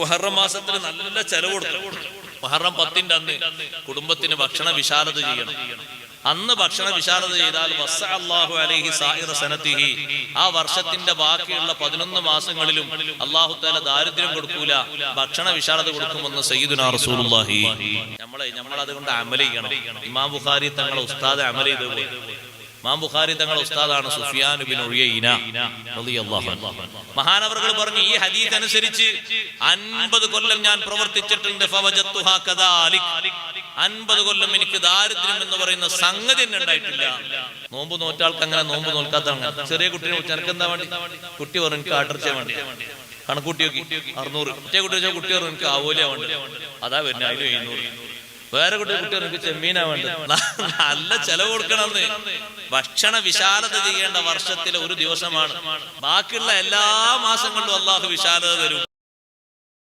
മുഹറം മാസത്തിൽ നല്ല ചെലവ് കൊടുക്കണം. മുഹറം 10-ന്റെ അന്ന് കുടുംബത്തിന് ഭക്ഷണ വിശാലത ചെയ്യണം. അന്ന് ഭക്ഷണ വിശാലത ചെയ്താൽ വസ്സഅല്ലാഹു അലൈഹി സായിറ സനതിഹി, ആ വർഷത്തിന്റെ ബാക്കിയുള്ള 11 മാസങ്ങളിലും അല്ലാഹു തആല ദാരിദ്ര്യം കൊടുക്കൂല, ഭക്ഷണ വിശാലത കൊടുക്കുമെന്ന് സയ്യിദുനാ റസൂലുള്ളാഹി. നമ്മൾ അതുകൊണ്ട് അമൽ ചെയ്യണം. ഇമാം ബുഖാരി തങ്ങളെ ഉസ്താദ് അമൽ ചെയ്തത്. ഇമാം ബുഖാരി തങ്ങളുടെ ഉസ്താദാണ് സുഫിയാൻ ഇബ്നു ഉയൈന റളിയല്ലാഹു അൻഹു. മഹാനവറുകൾ പറഞ്ഞു, ഈ ഹദീസ് അനുസരിച്ച് 50 കൊല്ലം ഞാൻ പ്രവർത്തിച്ചിട്ടുണ്ട്. ഫവജത്തുഹാ കദാലിക്, 50 കൊല്ലം എനിക്ക് ദാരിദ്ര്യം എന്ന് പറയുന്ന സംഗതി തന്നെ ഉണ്ടായിട്ടില്ല. നോമ്പ് നോറ്റാൾക്ക് അങ്ങനെ, നോമ്പ് നോൽക്കാത്ത ചെറിയ കുട്ടിനെ വിളിച്ച് എനിക്ക് എന്താ വേണ്ടി? കുട്ടി പറഞ്ഞു എനിക്ക് ആട്ടർച്ച വേണ്ടി. കണക്കൂട്ടി നോക്കി 600. ഒറ്റേ കുട്ടി വെച്ചാൽ കുട്ടി പറഞ്ഞു എനിക്ക് ആവോലിയാ വേണ്ടത്. അതാ വരുന്നത്, അതിന് 700. വേറെ കുട്ടി എനിക്ക് ചെമ്മീനാ വേണ്ടത്. നല്ല ചെലവ് കൊടുക്കണമെന്ന്. ഭക്ഷണ വിശാലത ചെയ്യേണ്ട വർഷത്തിലെ ഒരു ദിവസമാണ്. ബാക്കിയുള്ള എല്ലാ മാസങ്ങളിലും അള്ളാഹു വിശാലത തരും.